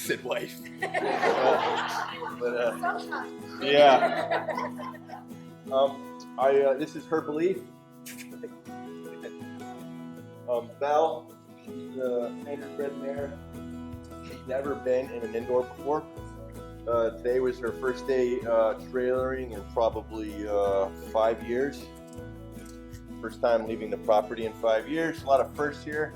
said wife. Sometimes. Yeah. This is her belief. Belle, she's a standard-bred mare. She's never been in an indoor before. Today was her first day trailering in probably 5 years. First time leaving the property in 5 years. A lot of firsts here.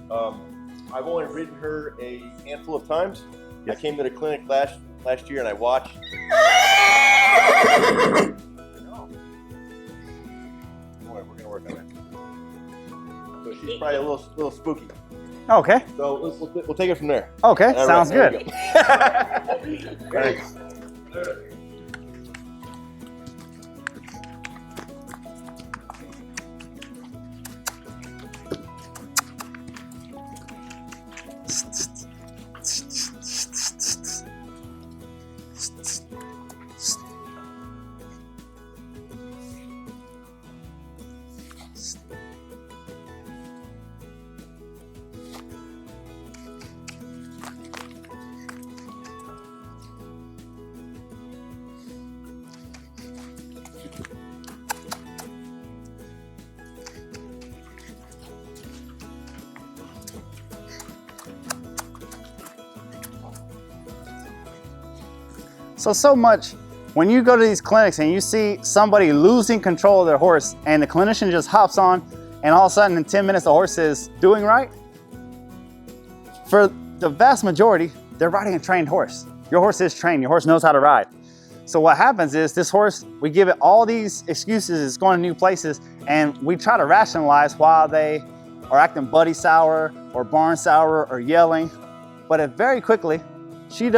I've only ridden her a handful of times. Yes. I came to the clinic last year and I watched. Boy, we're gonna work on that. So she's probably a little spooky. Okay. So we'll take it from there. Okay, all sounds right, good. Thanks. So much when you go to these clinics and you see somebody losing control of their horse and the clinician just hops on and all of a sudden in 10 minutes the horse is doing right. For the vast majority, they're riding a trained horse. Your horse is trained, your horse knows how to ride. So what happens is this horse, we give it all these excuses, it's going to new places, and we try to rationalize why they are acting buddy sour or barn sour or yelling. But very quickly, she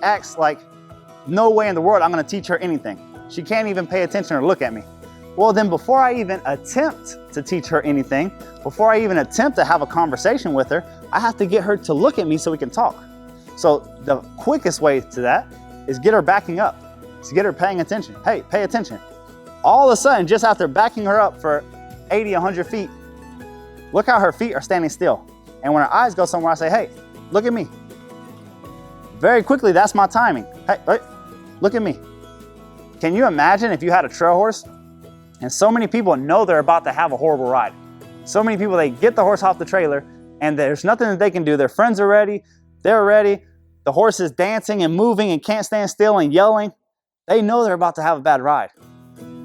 acts like no way in the world I'm gonna teach her anything. She can't even pay attention or look at me. Well, then before I even attempt to teach her anything, before I even attempt to have a conversation with her, I have to get her to look at me so we can talk. So the quickest way to that is get her backing up, to get her paying attention. Hey, pay attention. All of a sudden, just after backing her up for 80, 100 feet, look how her feet are standing still. And when her eyes go somewhere, I say, hey, look at me. Very quickly, that's my timing. Hey, look at me. Can you imagine if you had a trail horse and so many people know they're about to have a horrible ride? So many people, they get the horse off the trailer and there's nothing that they can do. Their friends are ready, they're ready. The horse is dancing and moving and can't stand still and yelling. They know they're about to have a bad ride,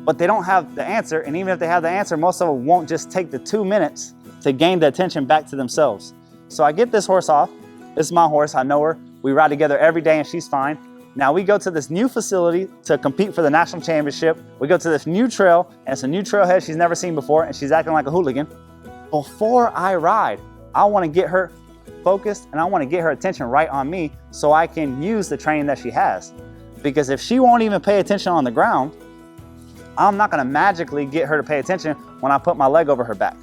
but they don't have the answer. And even if they have the answer, most of them won't just take the 2 minutes to gain the attention back to themselves. So I get this horse off. This is my horse, I know her. We ride together every day and she's fine. Now we go to this new facility to compete for the national championship. We go to this new trail and it's a new trailhead she's never seen before and she's acting like a hooligan. Before I ride, I want to get her focused and I want to get her attention right on me so I can use the training that she has. Because if she won't even pay attention on the ground, I'm not going to magically get her to pay attention when I put my leg over her back.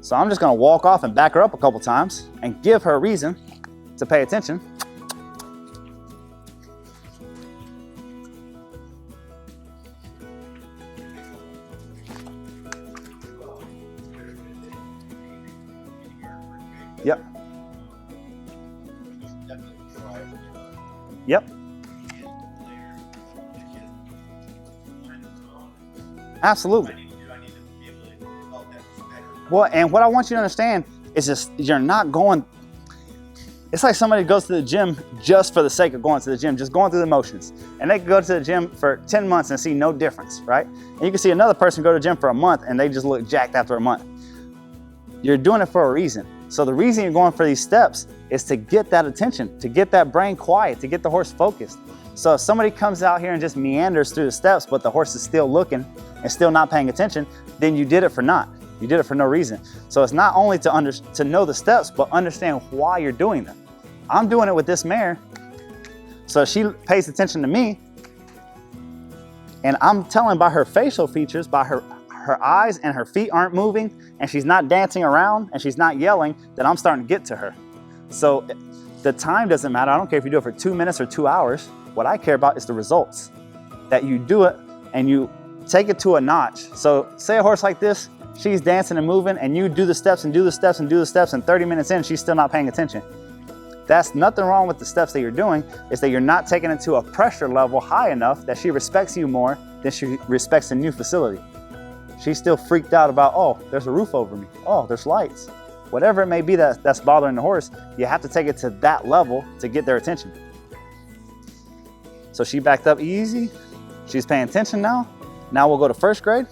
So I'm just gonna walk off and back her up a couple times and give her a reason to pay attention. Yep. Yep. Absolutely. Well, and what I want you to understand is just you're not going, it's like somebody goes to the gym just for the sake of going to the gym, just going through the motions. And they can go to the gym for 10 months and see no difference, right? And you can see another person go to the gym for a month and they just look jacked after a month. You're doing it for a reason. So the reason you're going for these steps is to get that attention, to get that brain quiet, to get the horse focused. So if somebody comes out here and just meanders through the steps, but the horse is still looking and still not paying attention, then you did it for naught. You did it for no reason. So it's not only to know the steps, but understand why you're doing them. I'm doing it with this mare, so she pays attention to me, and I'm telling by her facial features, by her eyes and her feet aren't moving, and she's not dancing around, and she's not yelling, that I'm starting to get to her. So the time doesn't matter. I don't care if you do it for 2 minutes or 2 hours. What I care about is the results. That you do it and you take it to a notch. So say a horse like this, she's dancing and moving, and you do the steps and do the steps and do the steps, and 30 minutes in, she's still not paying attention. That's nothing wrong with the steps that you're doing. It's that you're not taking it to a pressure level high enough that she respects you more than she respects a new facility. She's still freaked out about, oh, there's a roof over me. Oh, there's lights. Whatever it may be that's bothering the horse, you have to take it to that level to get their attention. So she backed up easy. She's paying attention now. Now we'll go to first grade.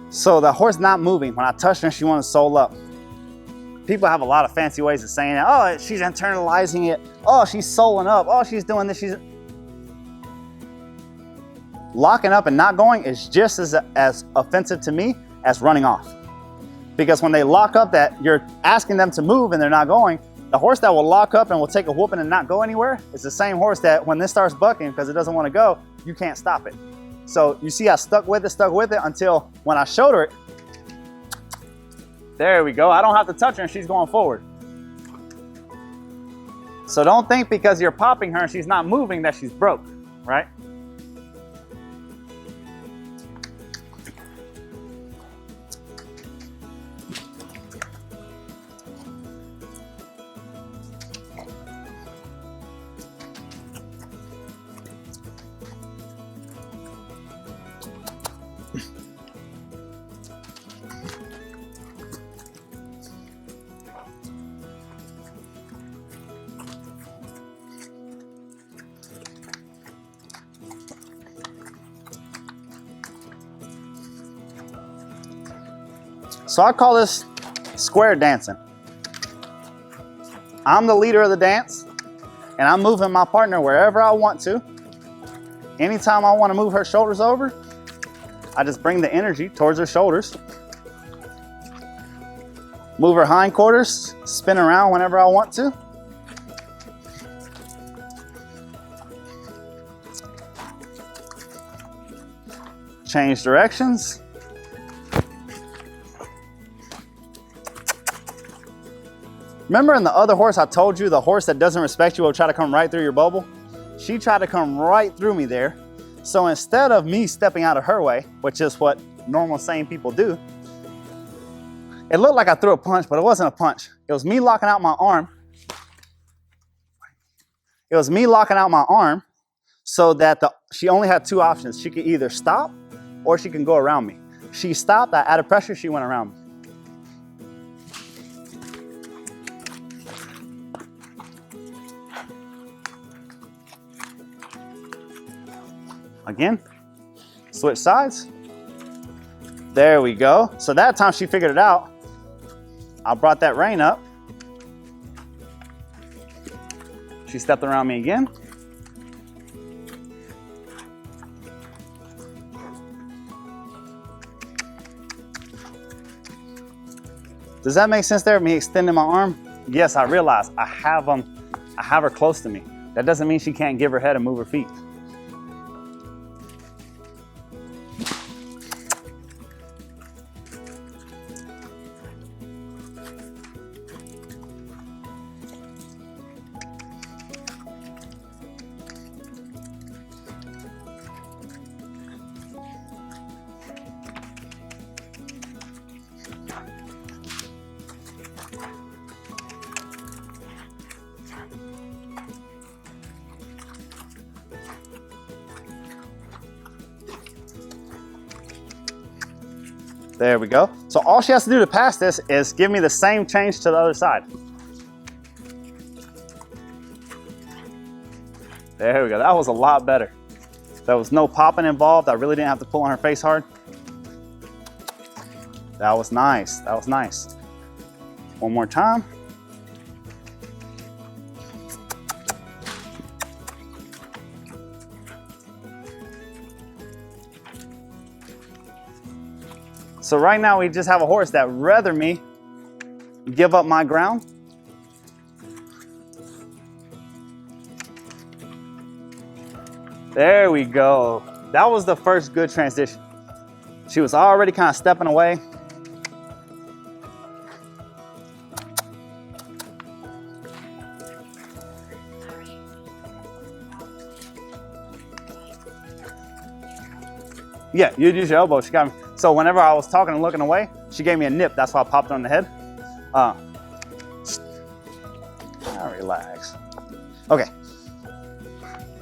So the horse not moving. When I touched her, she wanted to soul up. People have a lot of fancy ways of saying it. Oh, she's internalizing it. Oh, she's souling up. Oh, she's doing this. She's locking up and not going is just as offensive to me as running off. Because when they lock up that you're asking them to move and they're not going, the horse that will lock up and will take a whooping and not go anywhere is the same horse that when this starts bucking because it doesn't want to go, you can't stop it. So you see I stuck with it until when I showed her it, there we go. I don't have to touch her and she's going forward. So don't think because you're popping her and she's not moving that she's broke, right? So I call this square dancing. I'm the leader of the dance, and I'm moving my partner wherever I want to. Anytime I want to move her shoulders over, I just bring the energy towards her shoulders. Move her hindquarters, spin around whenever I want to. Change directions. Remember in the other horse I told you, the horse that doesn't respect you will try to come right through your bubble? She tried to come right through me there. So instead of me stepping out of her way, which is what normal sane people do, it looked like I threw a punch, but it wasn't a punch. It was me locking out my arm. It was me locking out my arm so that she only had two options. She could either stop or she can go around me. She stopped, I added pressure, she went around me. Again, switch sides. There we go. So that time she figured it out. I brought that rein up. She stepped around me again. Does that make sense there, me extending my arm? Yes, I realize I have her close to me. That doesn't mean she can't give her head and move her feet. There we go. So all she has to do to pass this is give me the same change to the other side. There we go. That was a lot better. There was no popping involved. I really didn't have to pull on her face hard. That was nice. That was nice. One more time. So right now we just have a horse that rather me give up my ground. There we go. That was the first good transition. She was already kind of stepping away. Yeah, you use your elbow. She got me. So whenever I was talking and looking away, she gave me a nip. That's why I popped her on the head. Relax. Okay.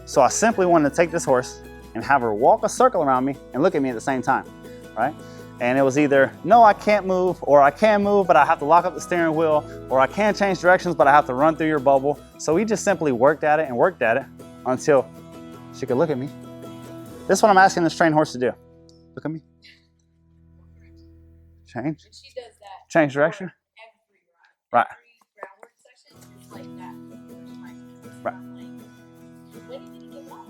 So I simply wanted to take this horse and have her walk a circle around me and look at me at the same time, right? And it was either, no, I can't move, or I can move, but I have to lock up the steering wheel, or I can change directions, but I have to run through your bubble. So we just simply worked at it until she could look at me. This is what I'm asking this trained horse to do. Look at me. Change. And she does that. Change direction. Every Right. Every groundwork section is like that. Right. When did you give up?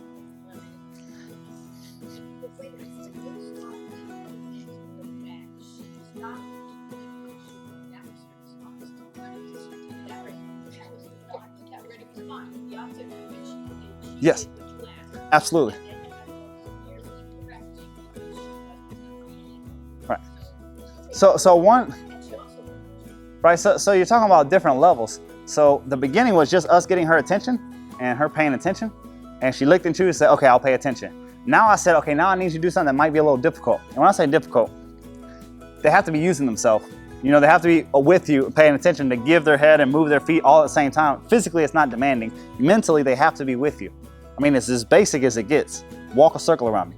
Yes. Absolutely. Right. So one, right, so you're talking about different levels. So the beginning was just us getting her attention and her paying attention. And she looked into it and said, okay, I'll pay attention. Now I said, okay, now I need you to do something that might be a little difficult. And when I say difficult, they have to be using themselves. You know, they have to be with you, paying attention to give their head and move their feet all at the same time. Physically, it's not demanding. Mentally, they have to be with you. I mean, it's as basic as it gets. Walk a circle around me.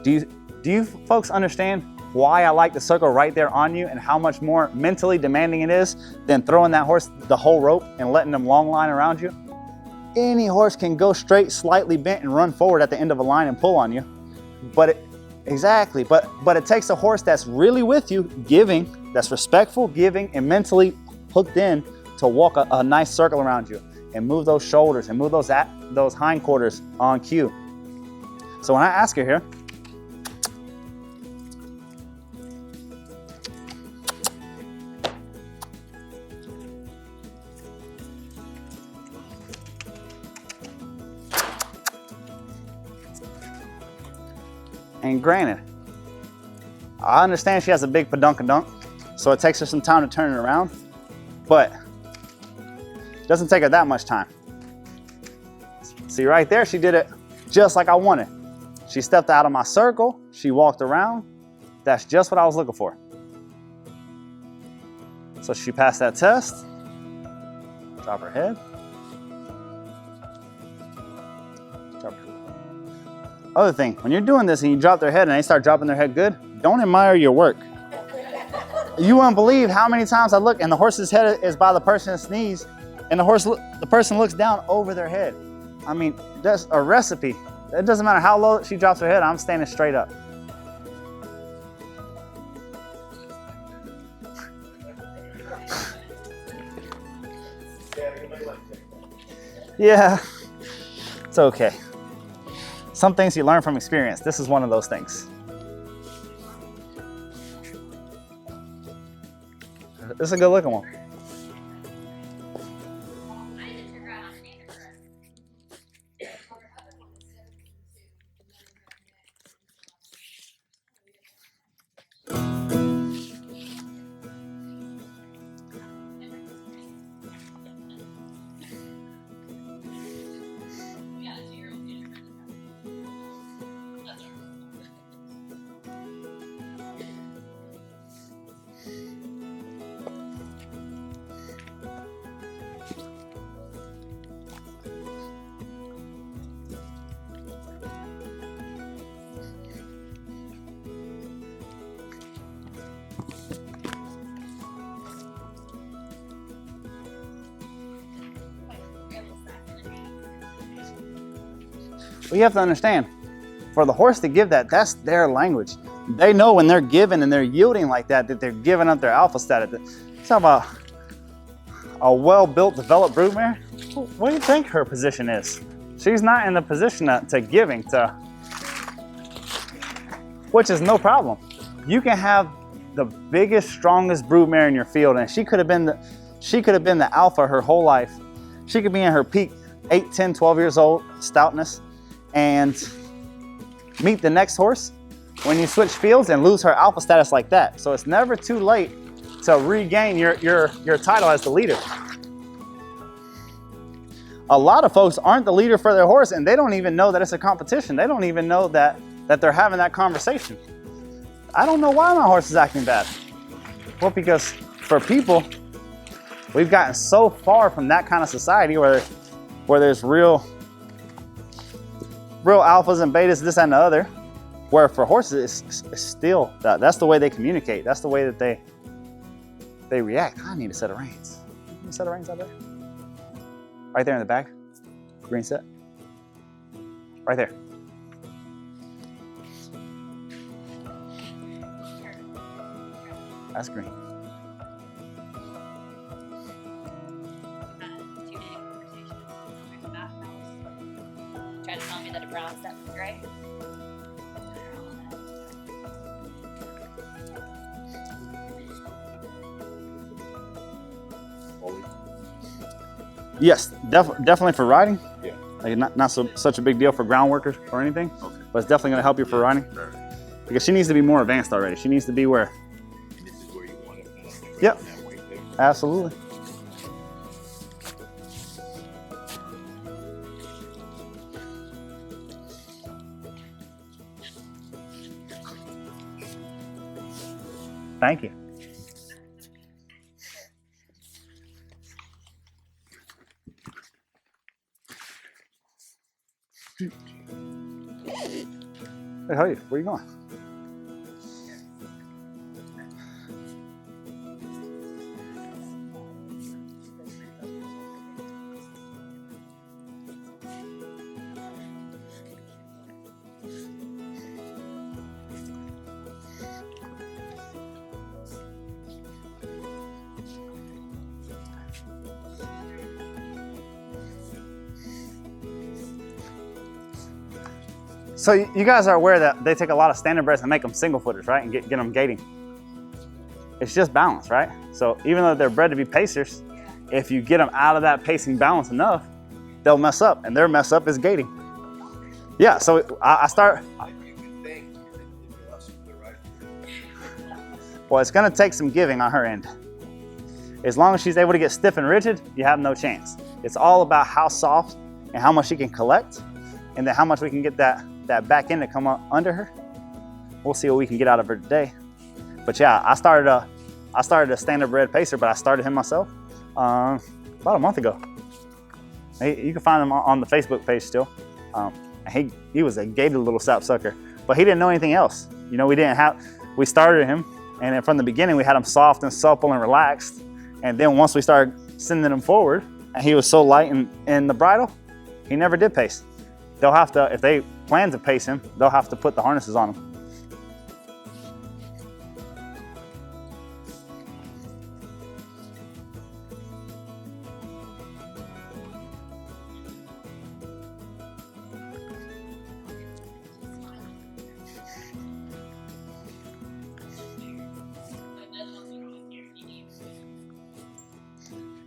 Do you folks understand why I like the circle right there on you and how much more mentally demanding it is than throwing that horse the whole rope and letting them long line around you? Any horse can go straight, slightly bent, and run forward at the end of a line and pull on you. But it takes a horse that's really with you, giving, that's respectful, giving, and mentally hooked in to walk a nice circle around you and move those shoulders and move those hindquarters on cue. So when I ask her here, and granted, I understand she has a big padunkadunk, so it takes her some time to turn it around, but it doesn't take her that much time. See right there, she did it just like I wanted. She stepped out of my circle, she walked around. That's just what I was looking for. So she passed that test. Drop her head. Drop her head. Other thing, when you're doing this and you drop their head and they start dropping their head good, don't admire your work. You won't believe how many times I look and the horse's head is by the person's knees and the person looks down over their head. I mean, that's a recipe. It doesn't matter how low she drops her head, I'm standing straight up. Yeah, it's okay. Some things you learn from experience. This is one of those things. This is a good looking one. But you have to understand, for the horse to give that, that's their language. They know when they're giving and they're yielding like that, that they're giving up their alpha status. Talk about a well-built, developed broodmare. What do you think her position is? She's not in the position to giving, which is no problem. You can have the biggest, strongest broodmare in your field, and she could have been the alpha her whole life. She could be in her peak 8, 10, 12 years old stoutness, and meet the next horse when you switch fields and lose her alpha status like that. So it's never too late to regain your title as the leader. A lot of folks aren't the leader for their horse, and they don't even know that it's a competition. They don't even know that they're having that conversation. I don't know why my horse is acting bad. Well, because for people, we've gotten so far from that kind of society where there's real alphas and betas, this and the other, where for horses, it's still, that's the way they communicate. That's the way that they react. I need a set of reins. You need a set of reins out there? Right there in the back, green set. Right there. That's green. Trying to tell me that a brown step is gray. Yes, definitely for riding. Yeah. Like not such a big deal for ground workers or anything, Okay. but it's definitely going to help you for riding. Because she needs to be more advanced already. She needs to be where. And this is where you want it. Yep. That weight there. Absolutely. Thank you. Hey, how are you? Where you going? So you guys are aware that they take a lot of standard breds and make them single footers, right? And get them gating. It's just balance, right? So even though they're bred to be pacers, if you get them out of that pacing balance enough, they'll mess up, and their mess up is gating. Yeah, so I start. Well, it's gonna take some giving on her end. As long as she's able to get stiff and rigid, you have no chance. It's all about how soft and how much she can collect, and then how much we can get that back end to come up under her. We'll see what we can get out of her today. But yeah, I started a standard bred pacer, but I started him myself about a month ago. You can find him on the Facebook page still. He was a gated little sap sucker, but he didn't know anything else. You know, we started him, and then from the beginning we had him soft and supple and relaxed. And then once we started sending him forward, and he was so light in the bridle, he never did pace. They'll have to, if they plan to pace him, they'll have to put the harnesses on him.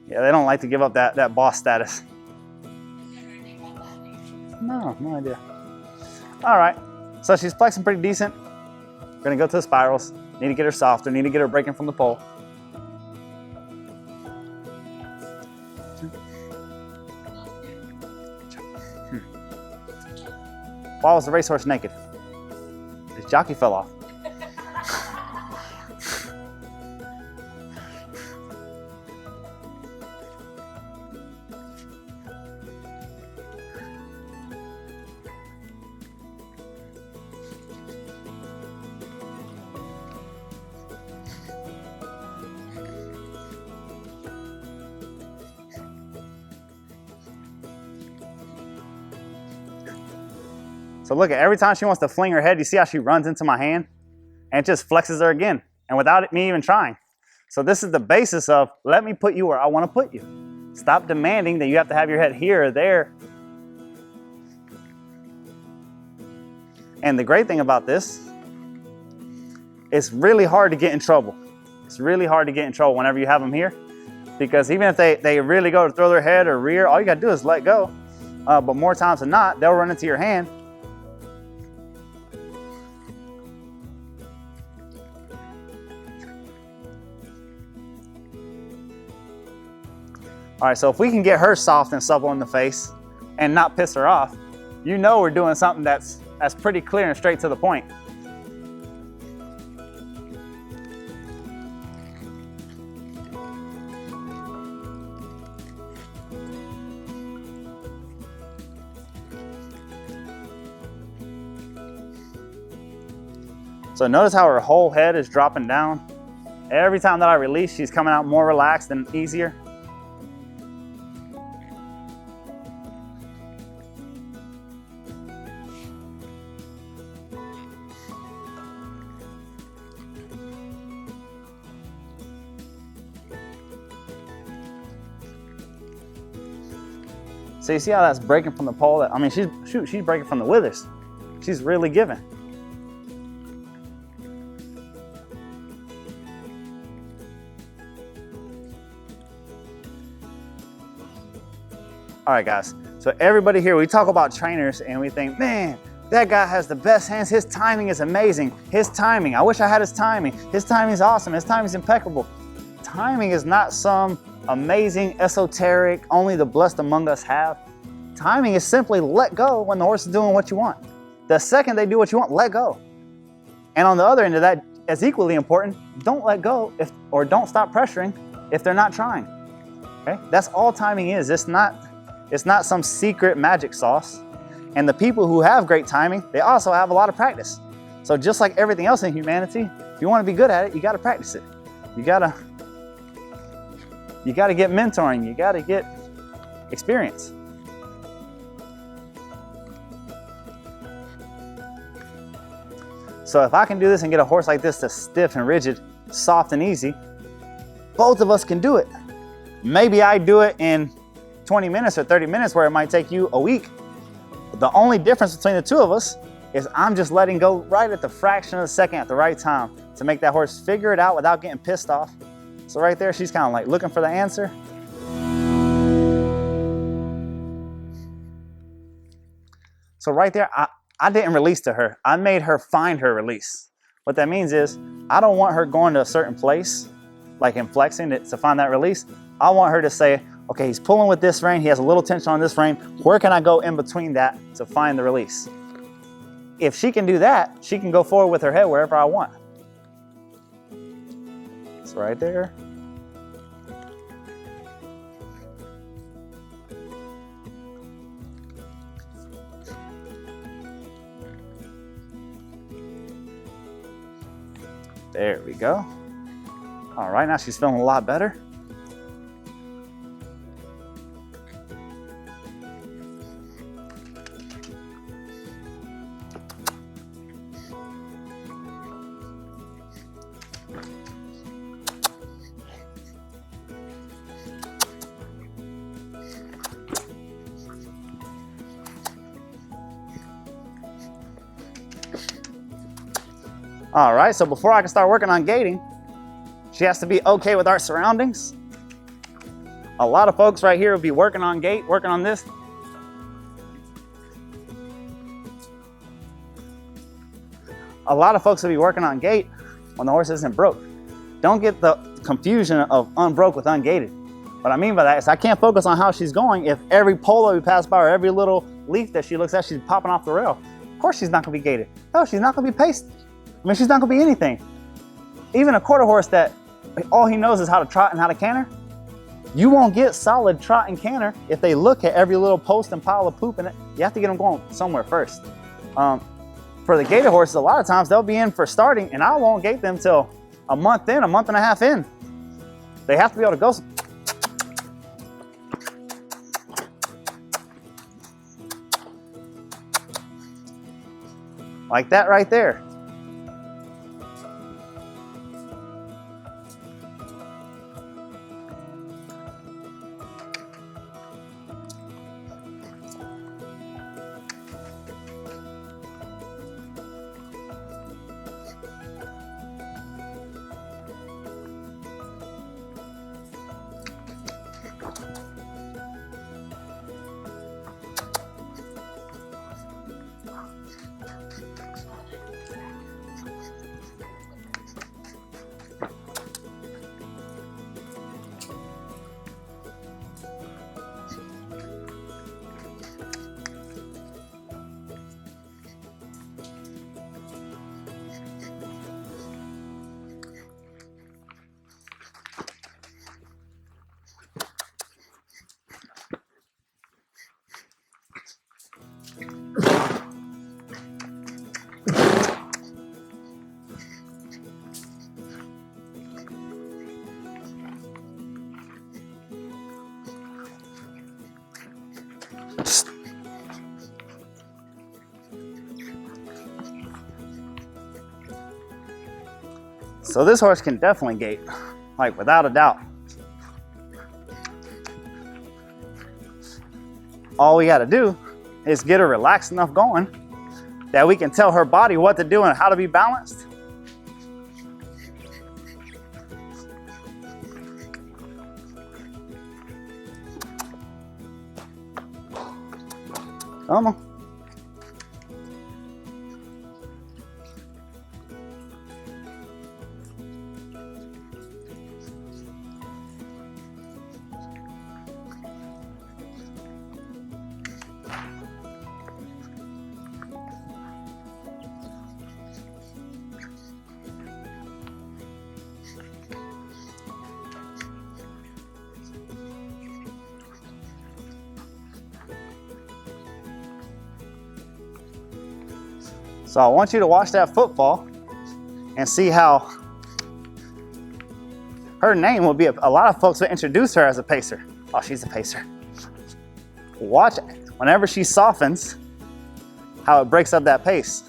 Yeah, they don't like to give up that boss status. No idea. All right, so she's flexing pretty decent. We're gonna go to the spirals. Need to get her softer, need to get her breaking from the pole. Why was the racehorse naked? His jockey fell off. So look at every time she wants to fling her head, you see how she runs into my hand and it just flexes her again, and without me even trying. So this is the basis of let me put you where I want to put you. Stop demanding that you have to have your head here or there. And the great thing about this, it's really hard to get in trouble. It's really hard to get in trouble whenever you have them here, because even if they really go to throw their head or rear, all you gotta do is let go. But more times than not, they'll run into your hand. All right, so if we can get her soft and supple in the face and not piss her off, you know we're doing something that's pretty clear and straight to the point. So notice how her whole head is dropping down. Every time that I release, she's coming out more relaxed and easier. So you see how that's breaking from the pole? I mean, she's breaking from the withers. She's really giving. All right, guys. So everybody here, we talk about trainers and we think, man, that guy has the best hands. His timing is amazing. His timing, I wish I had his timing. His timing is awesome. His timing is impeccable. Timing is not some amazing, esoteric, only the blessed among us have. Timing is simply let go when the horse is doing what you want. The second they do what you want, let go. And on the other end of that, as equally important, don't let go or don't stop pressuring if they're not trying. Okay? That's all timing is. It's not some secret magic sauce. And the people who have great timing, they also have a lot of practice. So just like everything else in humanity, if you want to be good at it, you got to practice it. You got to get mentoring. You got to get experience. So if I can do this and get a horse like this that's stiff and rigid, soft and easy, both of us can do it. Maybe I do it in 20 minutes or 30 minutes where it might take you a week. But the only difference between the two of us is I'm just letting go right at the fraction of a second at the right time to make that horse figure it out without getting pissed off. So right there, she's kind of like looking for the answer. So right there, I didn't release to her. I made her find her release. What that means is I don't want her going to a certain place, like in flexing to find that release. I want her to say, okay, he's pulling with this rein. He has a little tension on this rein. Where can I go in between that to find the release? If she can do that, she can go forward with her head wherever I want. It's right there. There we go. All right, now she's feeling a lot better. All right, so before I can start working on gating, she has to be okay with our surroundings. A lot of folks right here will be working on gait, working on this. A lot of folks will be working on gait when the horse isn't broke. Don't get the confusion of unbroke with ungated. What I mean by that is I can't focus on how she's going if every polo we pass by or every little leaf that she looks at, she's popping off the rail. Of course she's not gonna be gated. No, she's not gonna be paced. I mean, she's not gonna be anything. Even a quarter horse that all he knows is how to trot and how to canter, you won't get solid trot and canter if they look at every little post and pile of poop in it. You have to get them going somewhere first. For the gated horses, a lot of times they'll be in for starting and I won't gate them till a month in, a month and a half in. They have to be able to go. Like that right there. So this horse can definitely gait, like without a doubt. All we got to do is get her relaxed enough going that we can tell her body what to do and how to be balanced. Come on. So I want you to watch that football and see how her name will be, a lot of folks will introduce her as a pacer. Oh, she's a pacer. Watch it. Whenever she softens, how it breaks up that pace.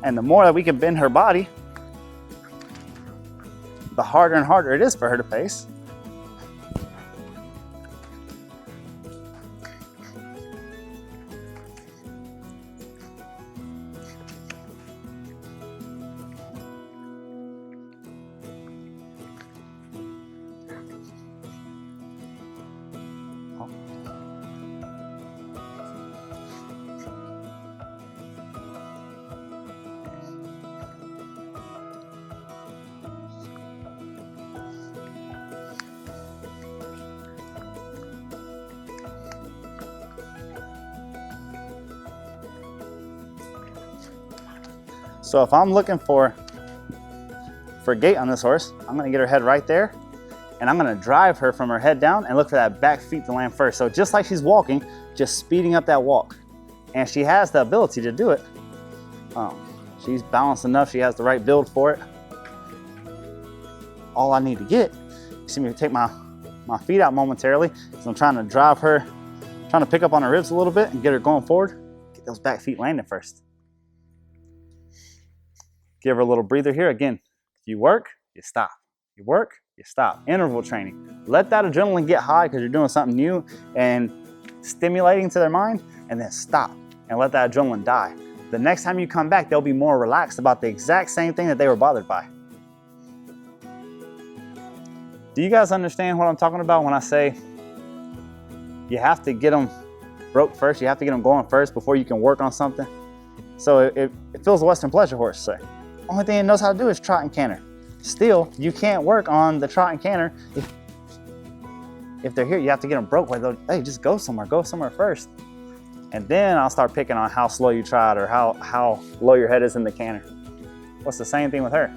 And the more that we can bend her body, the harder and harder it is for her to pace. So if I'm looking for gait on this horse, I'm gonna get her head right there and I'm gonna drive her from her head down and look for that back feet to land first. So just like she's walking, just speeding up that walk. And she has the ability to do it. She's balanced enough, she has the right build for it. All I need to get, you see me take my feet out momentarily, so I'm trying to drive her, trying to pick up on her ribs a little bit and get her going forward. Get those back feet landing first. Give her a little breather here. Again, you work, you stop. You work, you stop. Interval training. Let that adrenaline get high because you're doing something new and stimulating to their mind, and then stop and let that adrenaline die. The next time you come back, they'll be more relaxed about the exact same thing that they were bothered by. Do you guys understand what I'm talking about when I say you have to get them broke first, you have to get them going first before you can work on something? So it feels a Western pleasure horse, say. Only thing it knows how to do is trot and canter. Still, you can't work on the trot and canter if they're here. You have to get them broke where they'll, hey, just go somewhere first. And then I'll start picking on how slow you trot or how low your head is in the canter. What's the same thing with her?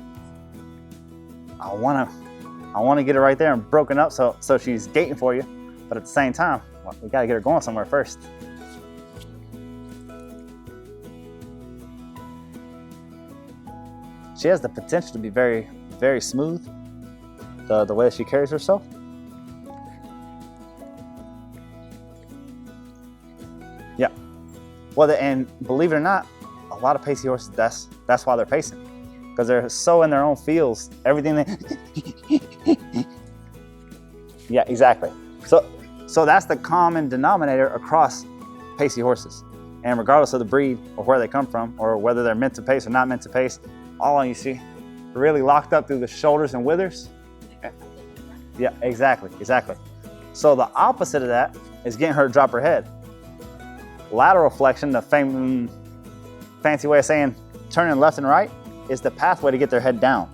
I wanna get her right there and broken up so she's gaiting for you, but at the same time, well, we gotta get her going somewhere first. She has the potential to be very, very smooth, the way that she carries herself. Yeah. Well, and believe it or not, a lot of pacey horses, that's why they're pacing. Because they're so in their own feels, everything they, yeah, exactly. So that's the common denominator across pacey horses. And regardless of the breed or where they come from, or whether they're meant to pace or not meant to pace, all you see, really locked up through the shoulders and withers. Yeah, exactly. So the opposite of that is getting her to drop her head. Lateral flexion, the fancy way of saying turning left and right, is the pathway to get their head down.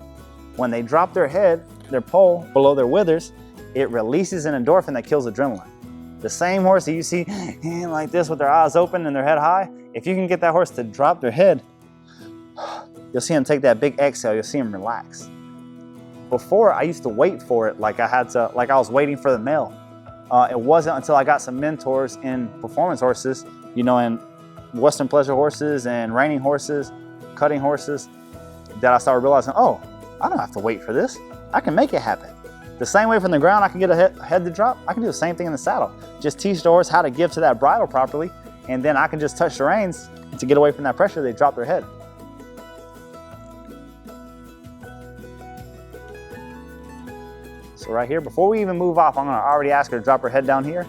When they drop their head, their poll below their withers, it releases an endorphin that kills adrenaline. The same horse that you see like this with their eyes open and their head high, if you can get that horse to drop their head, you'll see them take that big exhale, you'll see them relax. Before, I used to wait for it like I was waiting for the male. It wasn't until I got some mentors in performance horses, in Western pleasure horses and reining horses, cutting horses, that I started realizing, oh, I don't have to wait for this. I can make it happen. The same way from the ground I can get a head to drop, I can do the same thing in the saddle. Just teach the horse how to give to that bridle properly, and then I can just touch the reins to get away from that pressure. They drop their head. So right here, before we even move off, I'm gonna already ask her to drop her head down here.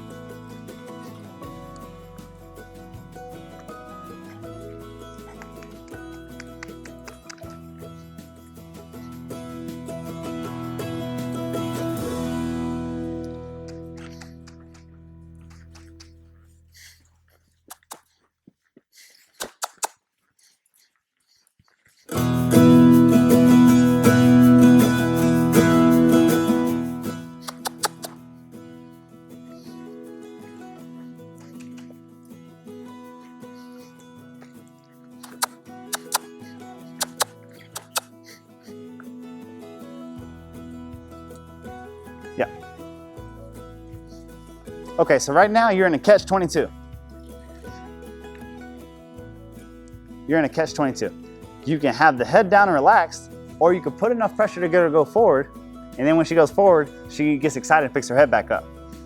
Yeah. Okay, so right now you're in a catch-22. You're in a catch-22. You can have the head down and relaxed, or you can put enough pressure to get her to go forward, and then when she goes forward, she gets excited and picks her head back up.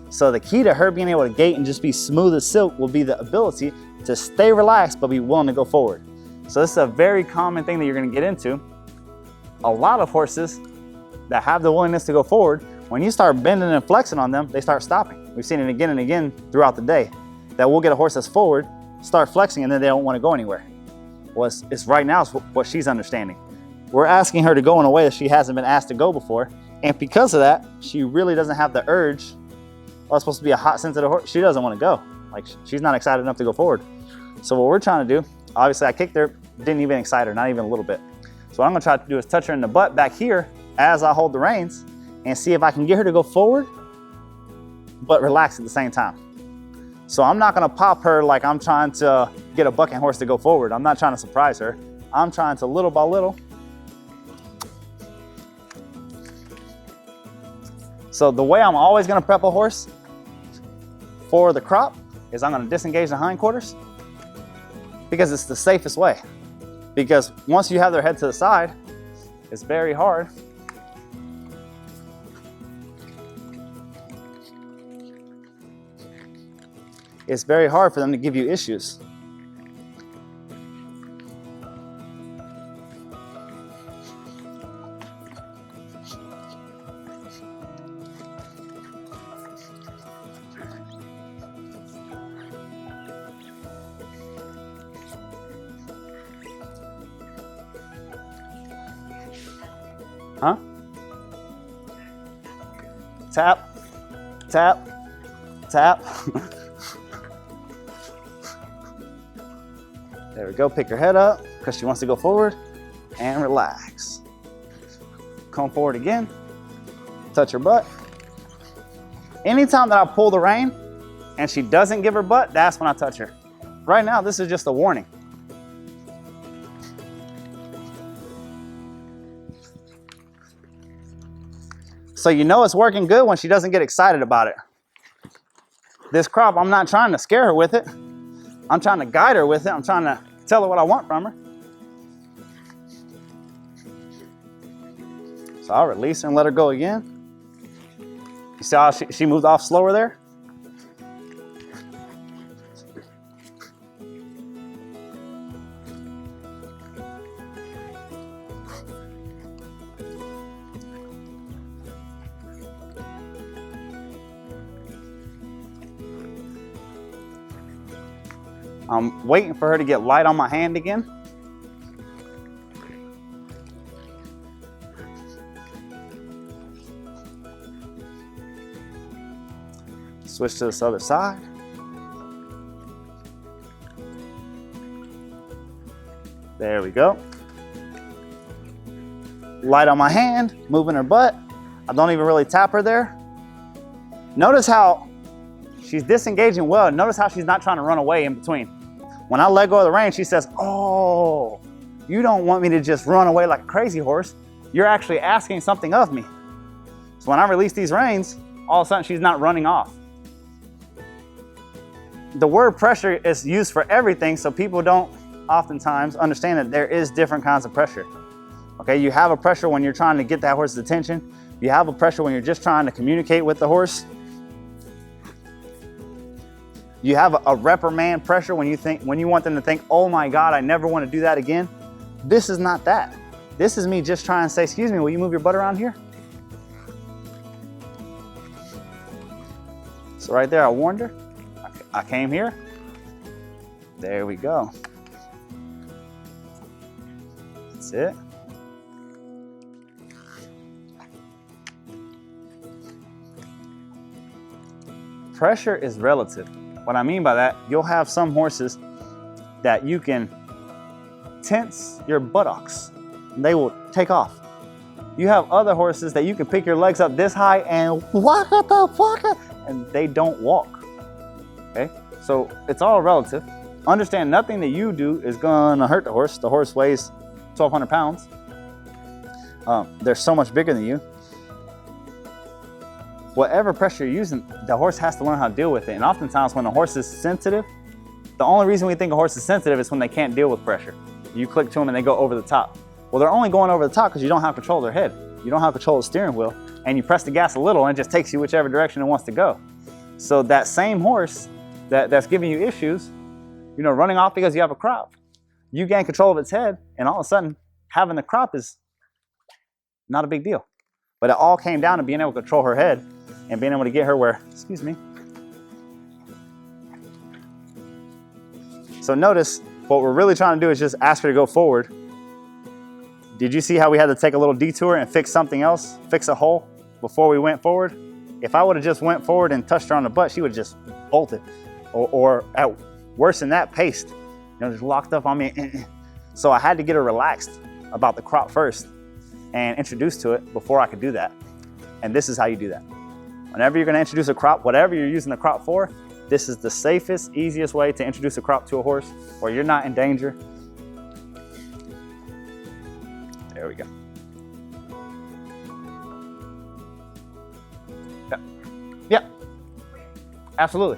So the key to her being able to gait and just be smooth as silk will be the ability to stay relaxed but be willing to go forward. So this is a very common thing that you're going to get into. A lot of horses that have the willingness to go forward, when you start bending and flexing on them, they start stopping. We've seen it again and again throughout the day, that we'll get a horse that's forward, start flexing, and then they don't want to go anywhere. Well, it's right now is what she's understanding. We're asking her to go in a way that she hasn't been asked to go before, and because of that, she really doesn't have the urge. Well, it's supposed to be a hot, sensitive horse. She doesn't want to go. Like, she's not excited enough to go forward. So what we're trying to do, obviously I kicked her, didn't even excite her, not even a little bit. So what I'm gonna try to do is touch her in the butt back here as I hold the reins and see if I can get her to go forward, but relax at the same time. So I'm not gonna pop her like I'm trying to get a bucking horse to go forward. I'm not trying to surprise her. I'm trying to little by little. So the way I'm always gonna prep a horse for the crop is I'm gonna disengage the hindquarters, because it's the safest way. Because once you have their head to the side, it's very hard for them to give you issues. Huh? Tap, tap, tap. There we go, pick her head up because she wants to go forward, and relax. Come forward again, touch her butt. Anytime that I pull the rein and she doesn't give her butt, that's when I touch her. Right now, this is just a warning. So you know it's working good when she doesn't get excited about it. This crop, I'm not trying to scare her with it. I'm trying to guide her with it. I'm trying to tell her what I want from her. So I'll release her and let her go again. You see how she moved off slower there? I'm waiting for her to get light on my hand again. Switch to this other side. There we go. Light on my hand, moving her butt. I don't even really tap her there. Notice how she's disengaging well. Notice how she's not trying to run away in between. When I let go of the rein, she says, oh, you don't want me to just run away like a crazy horse. You're actually asking something of me. So when I release these reins, all of a sudden she's not running off. The word pressure is used for everything, so people don't oftentimes understand that there is different kinds of pressure. Okay, you have a pressure when you're trying to get that horse's attention. You have a pressure when you're just trying to communicate with the horse. You have a reprimand pressure when you want them to think, oh my God, I never want to do that again. This is not that. This is me just trying to say, excuse me, will you move your butt around here? So right there, I warned her. I came here. There we go. That's it. Pressure is relative. What I mean by that, you'll have some horses that you can tense your buttocks and they will take off. You have other horses that you can pick your legs up this high and waka, and they don't walk. Okay, so it's all relative. Understand nothing that you do is gonna hurt the horse. The horse weighs 1,200 pounds. They're so much bigger than you. Whatever pressure you're using, the horse has to learn how to deal with it. And oftentimes when a horse is sensitive, the only reason we think a horse is sensitive is when they can't deal with pressure. You click to them and they go over the top. Well, they're only going over the top because you don't have control of their head. You don't have control of the steering wheel, and you press the gas a little and it just takes you whichever direction it wants to go. So that same horse that's giving you issues, you know, running off because you have a crop, you gain control of its head, and all of a sudden having the crop is not a big deal. But it all came down to being able to control her head and being able to get her where, excuse me. So notice what we're really trying to do is just ask her to go forward. Did you see how we had to take a little detour and fix something else, fix a hole before we went forward? If I would have just went forward and touched her on the butt, she would have just bolted, or at worse than that, paced, you know, just locked up on me. So I had to get her relaxed about the crop first and introduced to it before I could do that. And this is how you do that. Whenever you're going to introduce a crop, whatever you're using the crop for, this is the safest, easiest way to introduce a crop to a horse where you're not in danger. There we go. Yeah. Yeah. Absolutely.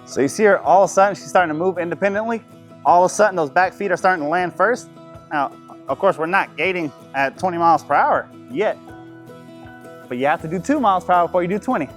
So you see her, all of a sudden she's starting to move independently. All of a sudden those back feet are starting to land first. Now, of course, we're not gating at 20 miles per hour yet, but you have to do 2 miles per hour before you do 20.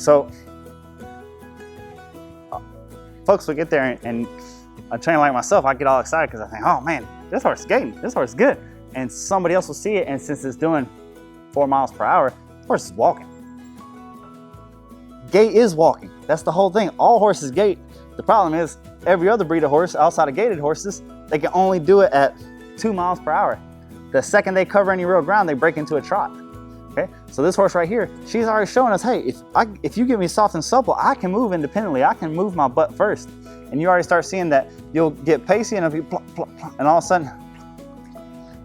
So folks will get there and a trainer like myself, I get all excited because I think, oh man, this horse is gating, this horse is good. And somebody else will see it, and since it's doing 4 miles per hour, the horse is walking. Gait is walking. That's the whole thing. All horses gait. The problem is every other breed of horse outside of gaited horses, they can only do it at 2 miles per hour. The second they cover any real ground, they break into a trot. Okay, so this horse right here, she's already showing us, hey, if you get me soft and supple, I can move independently. I can move my butt first. And you already start seeing that you'll get pacey, and if you plop, plop, plop, and all of a sudden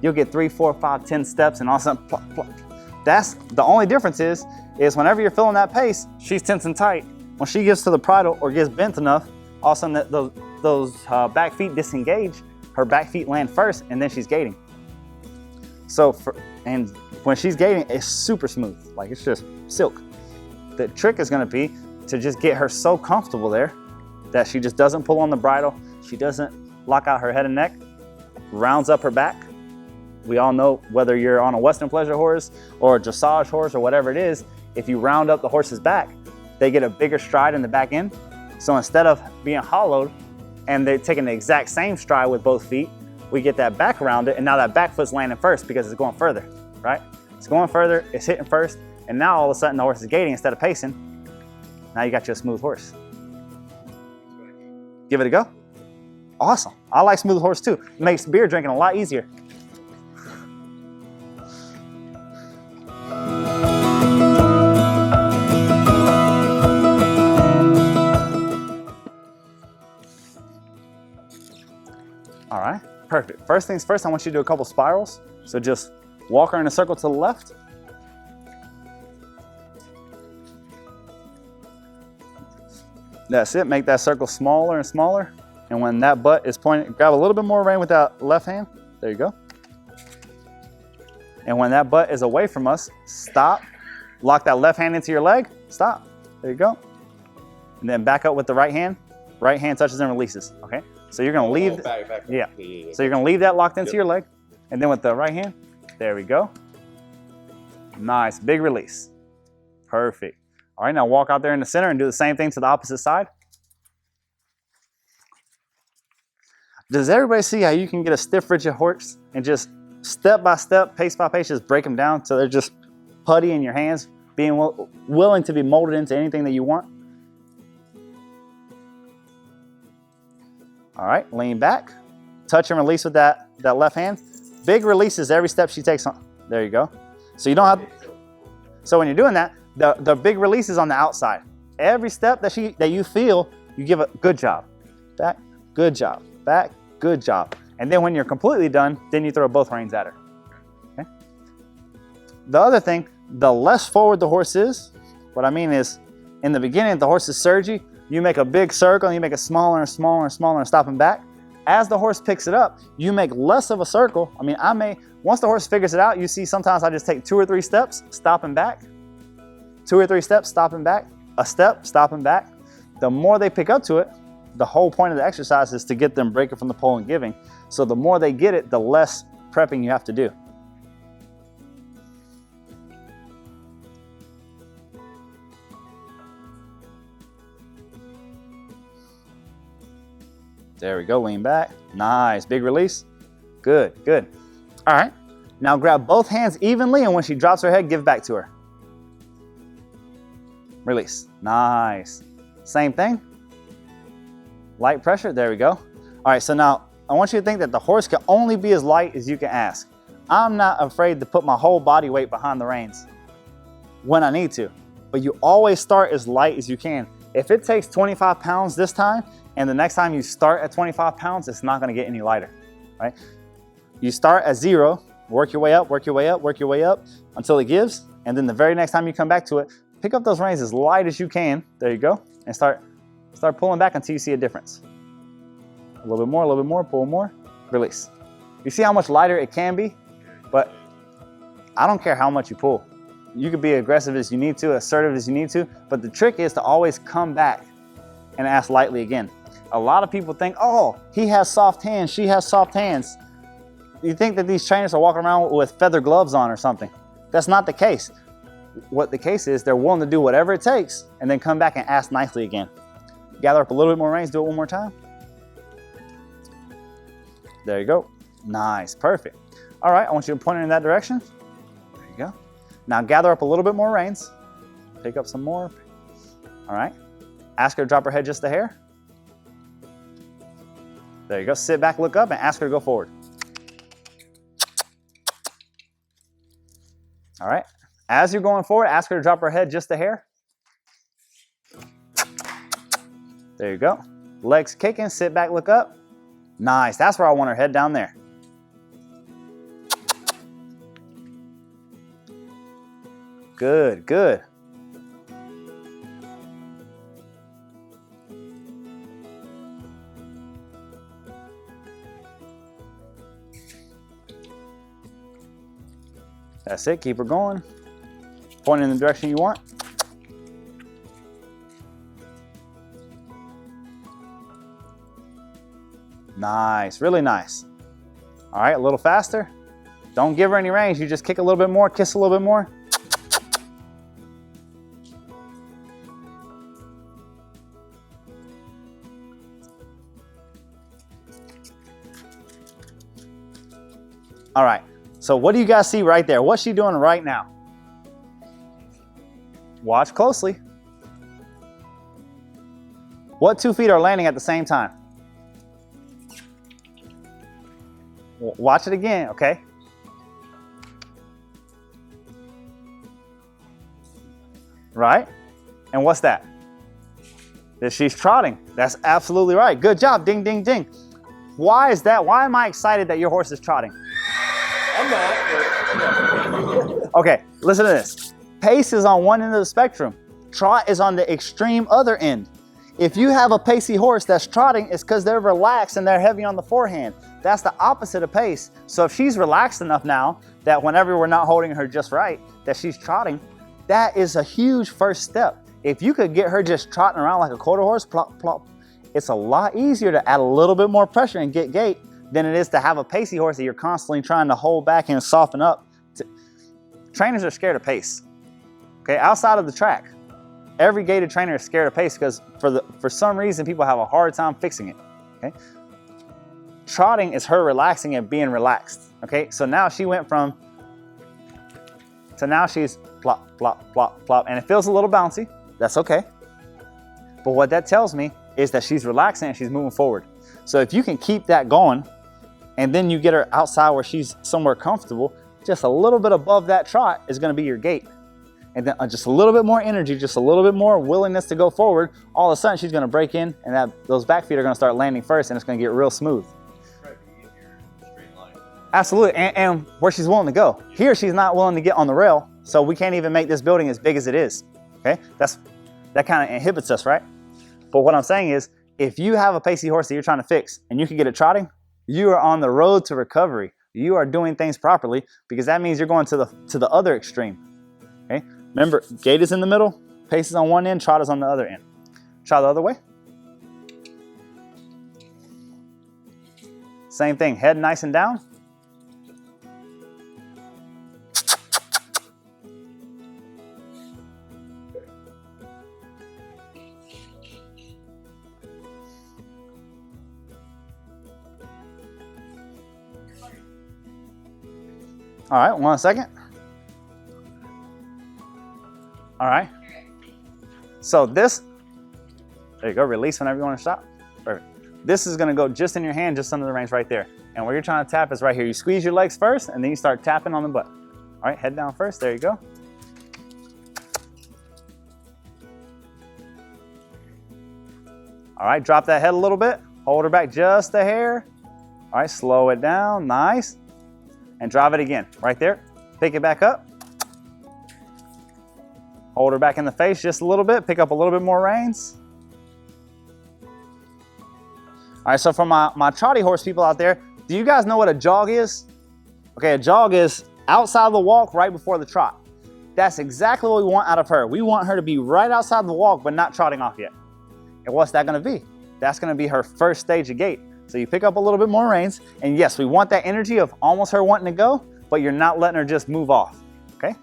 you'll get 3, 4, 5, 10 steps, and all of a sudden plop, plop. That's the only difference is whenever you're feeling that pace, she's tense and tight. When she gets to the bridle or gets bent enough, all of a sudden those back feet disengage, her back feet land first, and then she's gaiting. So and when she's gaiting, it's super smooth, like it's just silk. The trick is gonna be to just get her so comfortable there that she just doesn't pull on the bridle, she doesn't lock out her head and neck, rounds up her back. We all know whether you're on a Western pleasure horse or a dressage horse or whatever it is, if you round up the horse's back, they get a bigger stride in the back end. So instead of being hollowed and they're taking the exact same stride with both feet, we get that back rounded, and now that back foot's landing first because it's going further, right? It's going further, it's hitting first, and now all of a sudden the horse is gaiting instead of pacing. Now you got you a smooth horse. Give it a go. Awesome. I like smooth horse too. It makes beer drinking a lot easier. All right, perfect. First things first, I want you to do a couple spirals. So just walk her in a circle to the left. That's it, make that circle smaller and smaller. And when that butt is pointing, grab a little bit more rein with that left hand. There you go. And when that butt is away from us, stop. Lock that left hand into your leg, stop. There you go. And then back up with the right hand. Right hand touches and releases, okay? So you're gonna leave, back. Yeah. So you're gonna leave that locked into your leg. And then with the right hand, there we go. Nice, big release. Perfect. All right, now walk out there in the center and do the same thing to the opposite side. Does everybody see how you can get a stiff, rigid horse and just step by step, pace by pace, just break them down so they're just putty in your hands, being willing to be molded into anything that you want? All right, lean back, touch and release with that left hand. Big releases every step she takes on. There you go. So you don't have, so when you're doing that, the big release is on the outside. Every step that you feel, you give a good job. Back, good job. Back, good job. And then when you're completely done, then you throw both reins at her. Okay? The other thing, the less forward the horse is, what I mean is, in the beginning, the horse is surgy, you make a big circle and you make it smaller and smaller and smaller and stopping back. As the horse picks it up, you make less of a circle. I mean, once the horse figures it out, you see sometimes I just take 2 or 3 steps, stopping back. 2 or 3 steps, stopping back. A step, stopping back. The more they pick up to it, the whole point of the exercise is to get them breaking from the pole and giving. So the more they get it, the less prepping you have to do. There we go, lean back. Nice, big release. Good, good. All right, now grab both hands evenly, and when she drops her head, give back to her. Release, nice. Same thing. Light pressure, there we go. All right, so now I want you to think that the horse can only be as light as you can ask. I'm not afraid to put my whole body weight behind the reins when I need to, but you always start as light as you can. If it takes 25 pounds this time, and the next time you start at 25 pounds, it's not gonna get any lighter, right? You start at 0, work your way up, work your way up, work your way up until it gives, and then the very next time you come back to it, pick up those reins as light as you can, there you go, and start pulling back until you see a difference. A little bit more, pull more, release. You see how much lighter it can be? But I don't care how much you pull. You can be aggressive as you need to, assertive as you need to, but the trick is to always come back and ask lightly again. A lot of people think, oh, he has soft hands, she has soft hands. You think that these trainers are walking around with feather gloves on or something. That's not the case. what the case is, they're willing to do whatever it takes and then come back and ask nicely again. Gather up a little bit more reins, do it one more time. There you go. Nice, perfect. All right, I want you to point it in that direction. There you go. Now gather up a little bit more reins. Pick up some more. All right. Ask her to drop her head just a hair. There you go. Sit back, look up, and ask her to go forward. All right. As you're going forward, ask her to drop her head just a hair. There you go. Legs kicking, sit back, look up. Nice. That's where I want her head, down there. Good, good. That's it. Keep her going. Point in the direction you want. Nice, really nice. All right, a little faster. Don't give her any range. You just kick a little bit more, kiss a little bit more. All right, so what do you guys see right there? What's she doing right now? Watch closely. What 2 feet are landing at the same time? Watch it again, okay? Right? And what's that? That she's trotting. That's absolutely right. Good job. Ding, ding, ding. Why is that? Why am I excited that your horse is trotting? I'm not. Okay, listen to this. Pace is on one end of the spectrum. Trot is on the extreme other end. If you have a pacey horse that's trotting, it's because they're relaxed and they're heavy on the forehand. That's the opposite of pace. So if she's relaxed enough now that whenever we're not holding her just right, that she's trotting, that is a huge first step. If you could get her just trotting around like a quarter horse, plop, plop, it's a lot easier to add a little bit more pressure and get gait than it is to have a pacey horse that you're constantly trying to hold back and soften up. Trainers are scared of pace. Okay, outside of the track, every gaited trainer is scared of pace because for some reason people have a hard time fixing it. Okay, trotting is her relaxing and being relaxed. Okay, so now she went from to now she's plop, plop, plop, plop, and it feels a little bouncy. That's okay. But what that tells me is that she's relaxing and she's moving forward. So if you can keep that going, and then you get her outside where she's somewhere comfortable, just a little bit above that trot is going to be your gait. And then just a little bit more energy, just a little bit more willingness to go forward, all of a sudden she's going to break in, and those back feet are going to start landing first, and it's going to get real smooth. Absolutely, and where she's willing to go. Here she's not willing to get on the rail, so we can't even make this building as big as it is. Okay, that kind of inhibits us, right? But what I'm saying is, if you have a pacey horse that you're trying to fix, and you can get it trotting, you are on the road to recovery. You are doing things properly, because that means you're going to the other extreme. Okay. Remember, gait is in the middle, pace is on one end, trot is on the other end. Try the other way. Same thing, head nice and down. All right, 1 second. All right. So this, there you go, release whenever you want to stop. Perfect. This is going to go just in your hand, just under the reins right there. And where you're trying to tap is right here. You squeeze your legs first, and then you start tapping on the butt. All right, head down first. There you go. All right, drop that head a little bit. Hold her back just a hair. All right, slow it down. Nice. And drive it again. Right there. Pick it back up. Hold her back in the face just a little bit. Pick up a little bit more reins. All right, so for my trotty horse people out there, do you guys know what a jog is? Okay, a jog is outside of the walk right before the trot. That's exactly what we want out of her. We want her to be right outside the walk, but not trotting off yet. And what's that gonna be? That's gonna be her first stage of gait. So you pick up a little bit more reins, and yes, we want that energy of almost her wanting to go, but you're not letting her just move off, okay?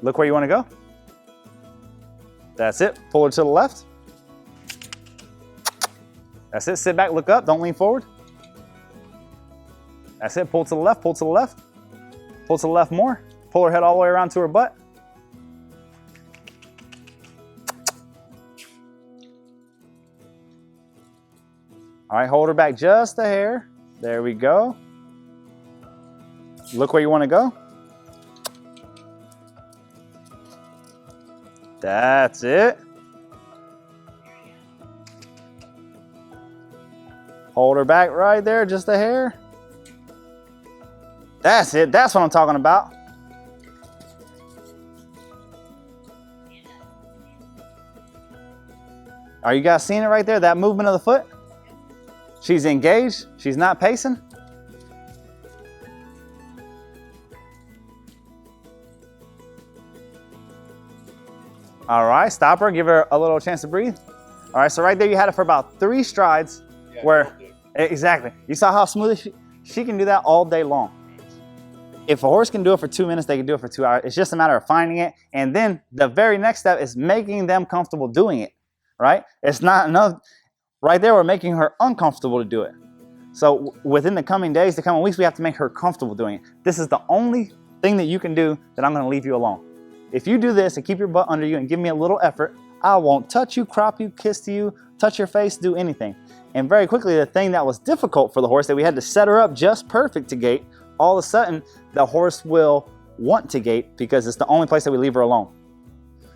Look where you want to go. That's it. Pull her to the left. That's it. Sit back, look up, don't lean forward. That's it. Pull to the left, pull to the left. Pull to the left more. Pull her head all the way around to her butt. All right, hold her back just a hair. There we go. Look where you want to go. That's it. Hold her back right there, just a hair. That's it, that's what I'm talking about. Are you guys seeing it right there, that movement of the foot? She's engaged, she's not pacing. All right, stop her, give her a little chance to breathe. All right, so right there you had it for about 3 strides where, exactly. You saw how smooth she can do that all day long. If a horse can do it for 2 minutes, they can do it for 2 hours. It's just a matter of finding it. And then the very next step is making them comfortable doing it, right? It's not enough. Right there, we're making her uncomfortable to do it. So within the coming days, the coming weeks, we have to make her comfortable doing it. This is the only thing that you can do that I'm gonna leave you alone. If you do this and keep your butt under you and give me a little effort, I won't touch you, crop you, kiss you, touch your face, do anything. And very quickly, the thing that was difficult for the horse, that we had to set her up just perfect to gait, all of a sudden, the horse will want to gait because it's the only place that we leave her alone.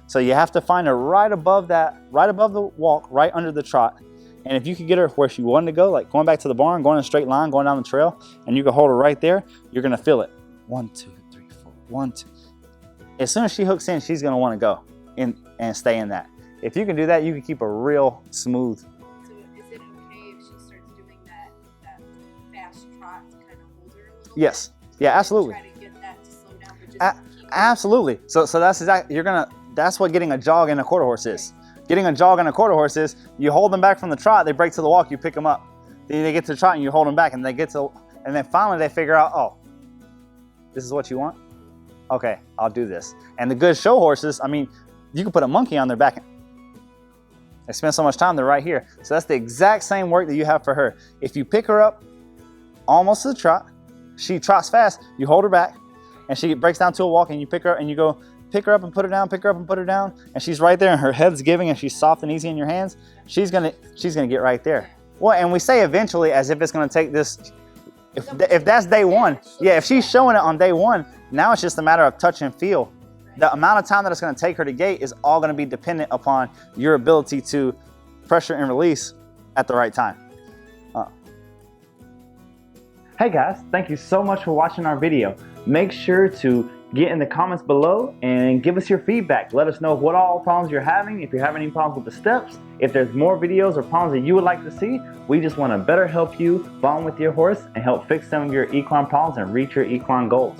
So you have to find her right above that, right above the walk, right under the trot. And if you could get her where she wanted to go, like going back to the barn, going in a straight line, going down the trail, and you can hold her right there, you're gonna feel it. 1, 2, 3, 4, 1, 2. As soon as she hooks in, she's gonna wanna go in and stay in that. If you can do that, you can keep a real smooth. So is it okay if she starts doing that fast trot to kind of hold her a little Yes, bit? yeah, absolutely. Try to get that to slow down, but just keep Absolutely. So that's exactly, that's what getting a jog in a quarter horse is. Getting a jog in a quarter horse is you hold them back from the trot, they break to the walk, you pick them up. Then they get to the trot and you hold them back, and and then finally they figure out, oh, this is what you want? Okay, I'll do this. And the good show horses, I mean, you can put a monkey on their back. They spend so much time, they're right here. So that's the exact same work that you have for her. If you pick her up almost to the trot, she trots fast, you hold her back, and she breaks down to a walk, and you pick her up and you go, pick her up and put her down, pick her up and put her down, and she's right there and her head's giving and she's soft and easy in your hands, she's gonna get right there. Well, and we say eventually as if it's gonna take this, if that's day one, yeah, if she's showing it on day one, now it's just a matter of touch and feel. The amount of time that it's gonna take her to gait is all gonna be dependent upon your ability to pressure and release at the right time. Hey guys, thank you so much for watching our video. Make sure to get in the comments below and give us your feedback. Let us know what all problems you're having, if you're having any problems with the steps, if there's more videos or problems that you would like to see. We just want to better help you bond with your horse and help fix some of your equine problems and reach your equine goals.